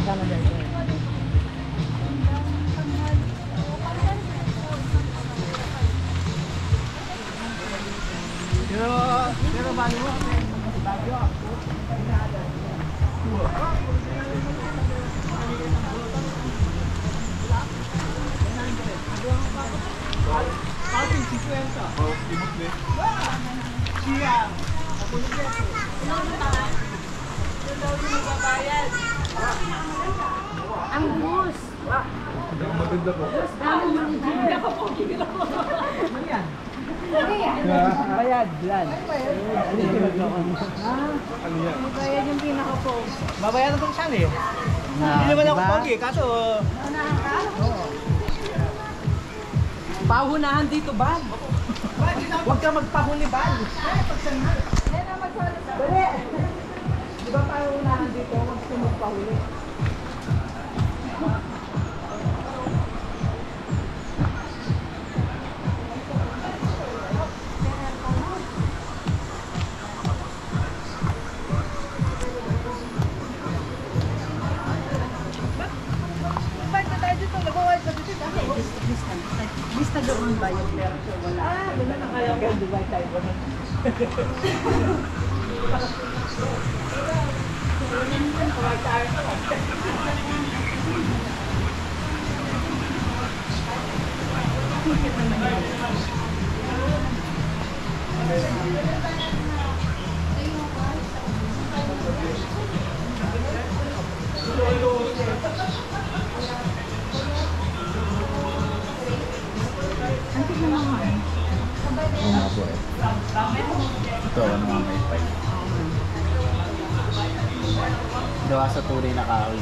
Pero bali mo, bagyo ako. Pati 50. Oh, timot ni. Siya. Ako ni Jeff. Ang bus. Maganda po. Maganda po. Ano yan? Bayad, plan. Ano yan? Bayad yung pinaka po. Babayaran ko saan eh. Hindi naman ako pogi, kaso... Pahunahan dito, Bal. Huwag ka magpahuli, Bal. Dali! Di ba pahunahan dito, huwag ka magpahuli. Lista doon ba yung meron siya wala? Ganun na kaya ko. Dubai tayo ba nun? Antik na mga ano? Oo nga po eh. Ito, ano nga may pipe. Gawa sa tunay na kahoy.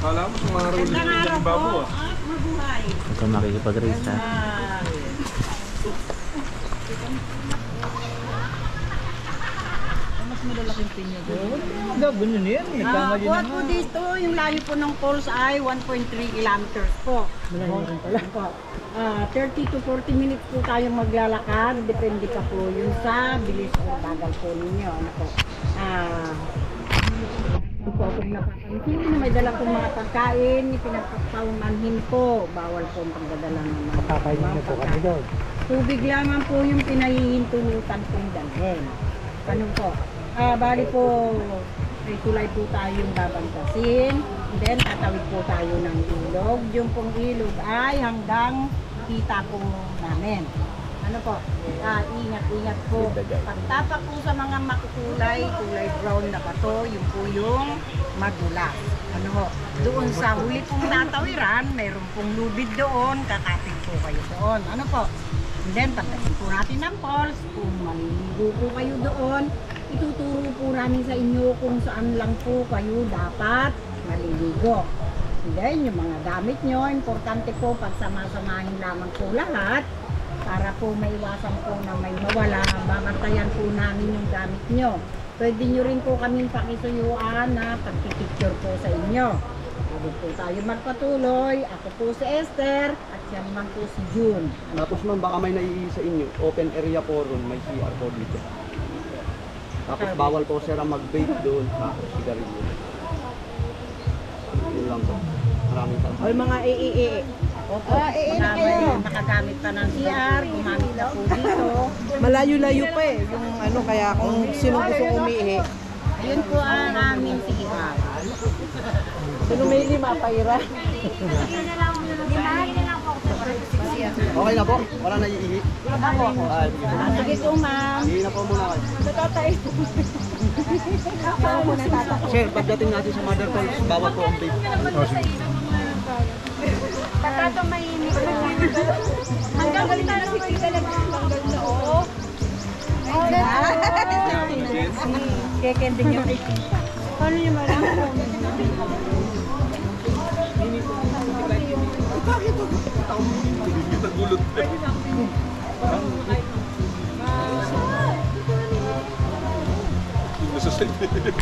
Kala mo sa mga ruli ng babo ah. Mabuhay. Huwag kang makikipag-race ha. Mas malalaking pinya doon. Hindi, ganun yan. Nagkamali Kuha na po nga. dito, yung layo po ng falls ay 1.3 kilometers po. Malayo pala po. 30 to 40 minutes po tayong maglalakad. Depende ka po yun sa bilis o bagal po ninyo. Ano po? Ito po kung napapansin na may dala pong mga pagkain, pinagpapaumanhin po. Bawal po ang pagdadala ng mga pagkain. Tubig lamang po yung pinahihintulutan pong dalhin. Ano po? Bali po, may tulay po tayong babantasin. Then, tatawid po tayo ng ilog. Yung pong ilog ay hanggang kita po namin. Ano po? Ingat-ingat po. Pagtapak po sa mga makukulay, kulay brown na bato, yung po yung madulas. Ano po? Doon sa huli pong tatawiran, mayroon pong lubid doon, kakapit po kayo doon. Ano po? And then, pagdating po natin ng falls, kung maliligo po kayo doon, ituturo po namin sa inyo kung saan lang po kayo dapat maliligo. And then, yung mga gamit nyo, importante po pagsama-samahin lamang po lahat para po maiwasan po na may mawala. Babantayan po namin yung gamit nyo. Pwede nyo rin po kaming pakisuyuan na pagpipicture po sa inyo. Pwede po tayo magpatuloy. Ako po si Esther at siya naman po si June. Tapos ma'am, baka may naiisa sa inyo, open area po ron, may CR po dito. Tapos bawal po sir ang mag-vape doon sa sigarilyo. Yun lang po. Maraming salamat. Oy mga Opo, nakagamit pa ng CR, gumamit na po dito. Malayo-layo pa eh, yung ano, kaya kung sino gusto umiihi. Yun po ang aming CR. Sino may lima, paira. Okay na po? Wala na iihi? Ako. Sige po, ma'am. Iihi na po muna kayo. Natatay. Ako po natatay. Sir, pagdating natin sa Mother Falls, bawal po ang vape. Pagkato mainit. Hanggang ganito lang kita lang hanggang loob. Kekending yung ikita. Paano niyo malaman? Bakit ito? Tao mo. Nagulot pa. susunod.